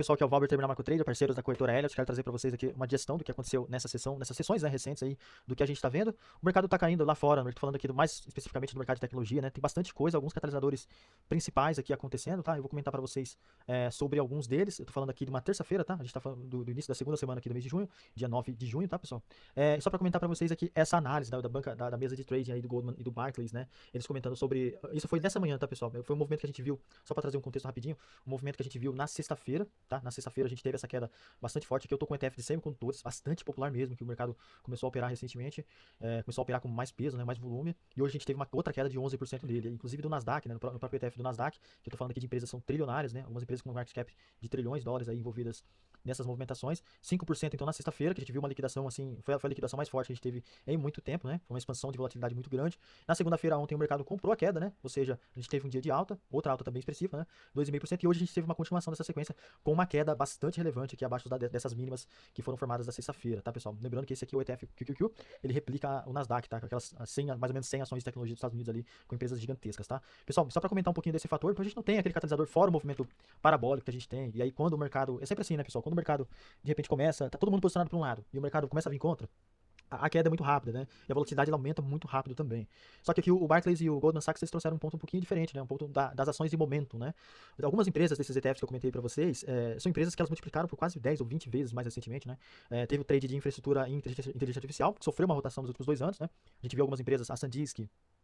Pessoal, que é o Valber Terminal Macro Trader, parceiros da corretora Elliott, quero trazer para vocês aqui uma gestão do que aconteceu nessas sessões, né, recentes aí, do que a gente está vendo. O mercado está caindo lá fora, estou falando aqui mais especificamente do mercado de tecnologia, né? Tem bastante coisa, alguns catalisadores principais aqui acontecendo, tá? Eu vou comentar para vocês sobre alguns deles. Eu tô falando aqui de uma terça-feira, tá? A gente está falando do início da segunda semana aqui do mês de junho, dia 9 de junho, tá, pessoal? E só para comentar para vocês aqui essa análise da mesa de trading aí do Goldman e do Barclays, né? Eles comentando sobre. Isso foi nessa manhã, tá, pessoal? Foi um movimento que a gente viu, só para trazer um contexto rapidinho, um movimento que a gente viu na sexta-feira, tá? Na sexta-feira a gente teve essa queda bastante forte. Aqui eu tô com ETF de semicondutores, bastante popular mesmo, que o mercado começou a operar recentemente, começou a operar com mais peso, né, mais volume, e hoje a gente teve uma outra queda de 11% dele, inclusive do Nasdaq, né, no próprio ETF do Nasdaq, que eu tô falando aqui de empresas que são trilionárias, né, algumas empresas com market cap de trilhões de dólares aí envolvidas nessas movimentações, 5% então na sexta-feira, que a gente viu uma liquidação assim, foi a liquidação mais forte que a gente teve em muito tempo, né, foi uma expansão de volatilidade muito grande. Na segunda-feira ontem o mercado comprou a queda, né, ou seja, a gente teve um dia de alta, outra alta também expressiva, né, 2,5%, e hoje a gente teve uma continuação dessa sequência com uma queda bastante relevante aqui abaixo dessas mínimas que foram formadas da sexta-feira, tá, pessoal? Lembrando que esse aqui, o ETF QQQ, ele replica o Nasdaq, tá? Com aquelas 100, mais ou menos 100 ações de tecnologia dos Estados Unidos ali, com empresas gigantescas, tá? Pessoal, só para comentar um pouquinho desse fator, porque a gente não tem aquele catalisador fora o movimento parabólico que a gente tem, e aí quando o mercado, é sempre assim, né, pessoal? Quando o mercado, de repente, começa, tá todo mundo posicionado para um lado, e o mercado começa a vir contra, a queda é muito rápida, né? E a volatilidade ela aumenta muito rápido também. Só que aqui o Barclays e o Goldman Sachs eles trouxeram um ponto um pouquinho diferente, né? Um ponto das ações de momento, né? Algumas empresas desses ETFs que eu comentei para vocês são empresas que elas multiplicaram por quase 10 ou 20 vezes mais recentemente, né? Teve o trade de infraestrutura em inteligência artificial, que sofreu uma rotação nos últimos 2 anos, né? A gente viu algumas empresas, a SanDisk,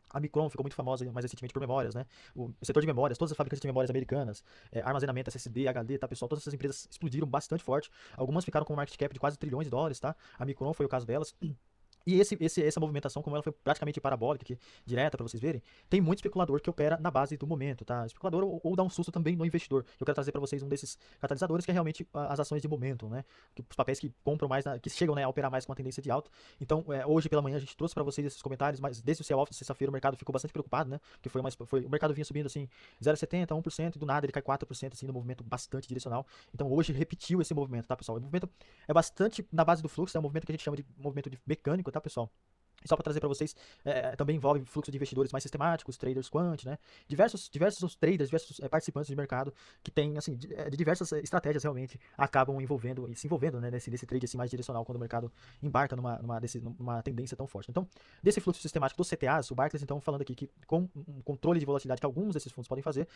a Micron ficou muito famosa mais recentemente por memórias, né? O setor de memórias, todas as fabricantes de memórias americanas, armazenamento, SSD, HD, tá, pessoal? Todas essas empresas explodiram bastante forte. Algumas ficaram com um market cap de quase trilhões de dólares, tá? A Micron foi o caso delas. E essa movimentação, como ela foi praticamente parabólica, aqui, direta, para vocês verem, tem muito especulador que opera na base do momento, tá? Especulador ou dá um susto também no investidor. Eu quero trazer para vocês um desses catalisadores, que é realmente as ações de momento, né? Os papéis que compram mais, que chegam, né, a operar mais com uma tendência de alta. Então, hoje pela manhã a gente trouxe para vocês esses comentários, mas desde o sell-off de sexta-feira o mercado ficou bastante preocupado, né? Porque o mercado vinha subindo assim 0,70, 1%, e do nada ele cai 4%, assim, no movimento bastante direcional. Então hoje repetiu esse movimento, tá, pessoal? O movimento é bastante na base do fluxo, é um movimento que a gente chama de movimento de mecânico, tá, pessoal? E só para trazer para vocês, também envolve fluxo de investidores mais sistemáticos, traders quant, né? Diversos traders, diversos participantes de mercado que têm, assim, de diversas estratégias realmente acabam envolvendo e se envolvendo, né, nesse trade assim mais direcional quando o mercado embarca numa tendência tão forte. Então, desse fluxo sistemático dos CTAs, o Barclays, então, falando aqui que com um controle de volatilidade que alguns desses fundos podem fazer,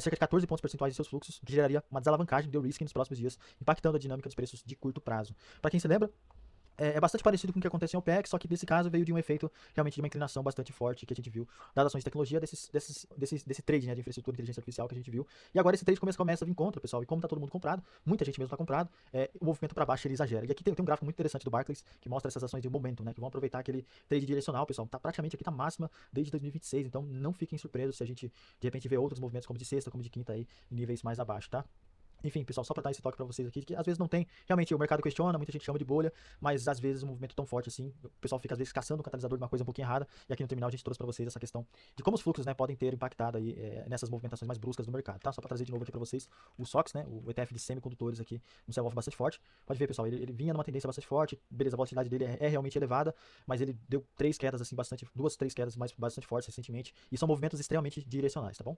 cerca de 14 pontos percentuais de seus fluxos, que geraria uma desalavancagem do risco nos próximos dias, impactando a dinâmica dos preços de curto prazo. Para quem se lembra, bastante parecido com o que aconteceu em OPEC, só que nesse caso veio de um efeito realmente de uma inclinação bastante forte que a gente viu das ações de tecnologia, desse trade, né, de infraestrutura e inteligência artificial que a gente viu. E agora esse trade começa a vir contra, pessoal, e como tá todo mundo comprado, muita gente mesmo tá comprado, o movimento para baixo ele exagera. E aqui tem um gráfico muito interessante do Barclays que mostra essas ações de momento, né, que vão aproveitar aquele trade direcional, pessoal. Tá praticamente aqui tá máxima desde 2026, então não fiquem surpresos se a gente de repente vê outros movimentos como de sexta, como de quinta aí, em níveis mais abaixo, tá? Enfim, pessoal, só para dar esse toque para vocês aqui, que às vezes não tem, realmente o mercado questiona, muita gente chama de bolha, mas às vezes um movimento tão forte assim, o pessoal fica às vezes caçando o catalisador de uma coisa um pouquinho errada, e aqui no terminal a gente trouxe para vocês essa questão de como os fluxos, né, podem ter impactado aí nessas movimentações mais bruscas do mercado, tá? Só para trazer de novo aqui para vocês o SOX, né, o ETF de semicondutores aqui, um sell-off bastante forte. Pode ver, pessoal, ele vinha numa tendência bastante forte, beleza, a volatilidade dele é realmente elevada, mas ele deu três quedas assim bastante, duas, três quedas mais bastante fortes recentemente, e são movimentos extremamente direcionais, tá bom?